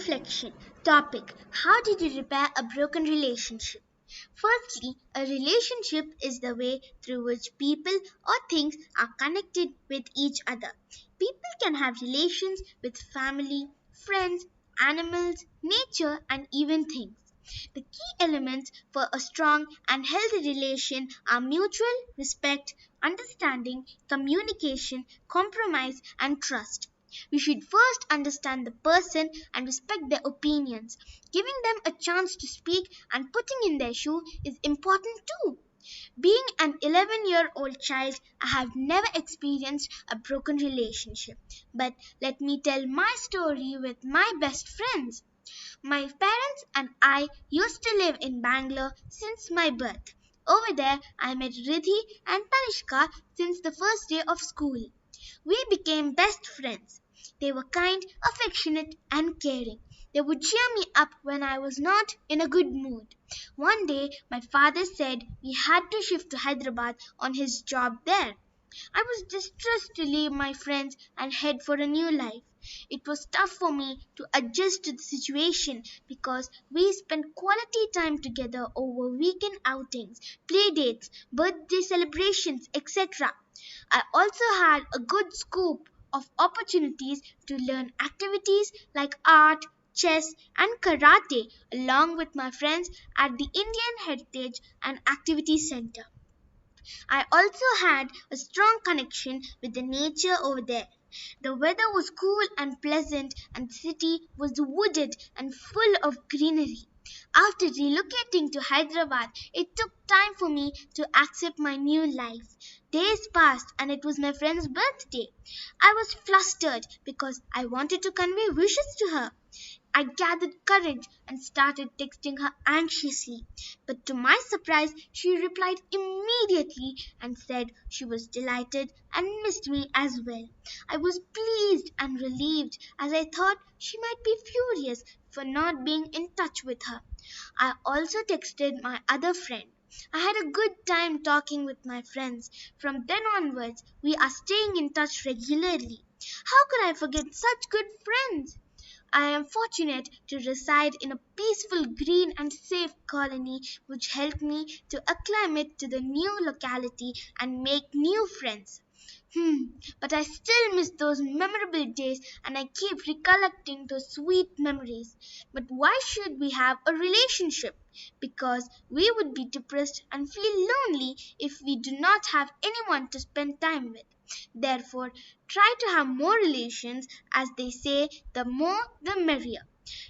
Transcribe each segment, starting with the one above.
Reflection. Topic: how did you repair a broken relationship? Firstly, a relationship is the way through which people or things are connected with each other. People can have relations with family, friends, animals, nature, and even things. The key elements for a strong and healthy relation are mutual respect, understanding, communication, compromise, and trust. We should first understand the person and respect their opinions. Giving them a chance to speak and putting in their shoe is important too. Being an 11-year-old child, I have never experienced a broken relationship. But let me tell my story with my best friends. My parents and I used to live in Bangalore since my birth. Over there, I met Ridhi and Tanishka since the first day of school. We became best friends. They were kind, affectionate, and caring. They would cheer me up when I was not in a good mood. One day, my father said we had to shift to Hyderabad on his job there. I was distressed to leave my friends and head for a new life. It was tough for me to adjust to the situation because we spent quality time together over weekend outings, play dates, birthday celebrations, etc. I also had a good scope of opportunities to learn activities like art, chess, and karate along with my friends at the Indian Heritage and Activity Center. I also had a strong connection with the nature over there. The weather was cool and pleasant, and the city was wooded and full of greenery. After relocating to Hyderabad, it took time for me to accept my new life. Days passed, and it was my friend's birthday. I was flustered because I wanted to convey wishes to her. I gathered courage and started texting her anxiously. But to my surprise, she replied immediately and said she was delighted and missed me as well. I was pleased and relieved as I thought she might be furious for not being in touch with her. I also texted my other friend. I had a good time talking with my friends. From then onwards, we are staying in touch regularly. How could I forget such good friends? I am fortunate to reside in a peaceful, green, and safe colony which helped me to acclimate to the new locality and make new friends. But I still miss those memorable days and I keep recollecting those sweet memories. But why should we have a relationship? Because we would be depressed and feel lonely if we do not have anyone to spend time with. Therefore, try to have more relations, as they say, the more the merrier.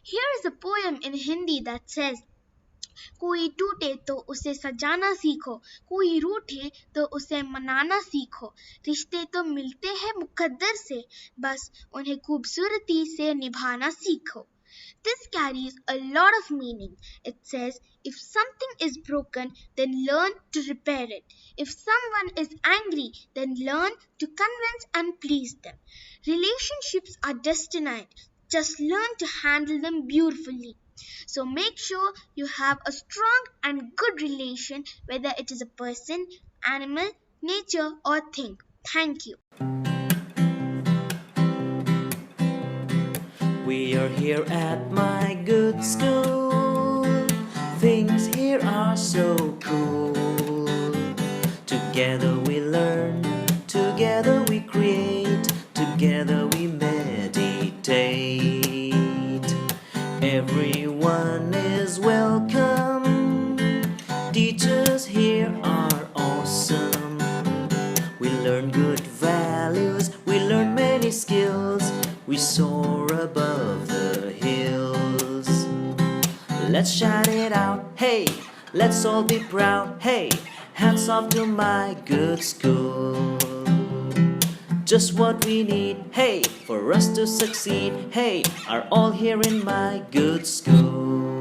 Here is a poem in Hindi that says, कोई टूटे तो उसे सजाना सीखो, कोई रूठे तो उसे मनाना सीखो, रिश्ते तो मिलते हैं मुकद्दर से, बस उन्हें खूबसूरती से निभाना सीखो. This carries a lot of meaning. It says, if something is broken, then learn to repair it. If someone is angry, then learn to convince and please them. Relationships are destined. Just learn to handle them beautifully. So make sure you have a strong and good relation, whether it is a person, animal, nature, or thing. Thank you. We are here at my good school. Things here are so cool. Together we learn, together we create, together we meditate. Everyone is welcome. Teachers here are awesome. We learn good values, we learn many skills. We soar above the hills. Let's shout it out, hey, let's all be proud, hey, hats off to my good school. Just what we need, hey, for us to succeed, hey, are all here in my good school.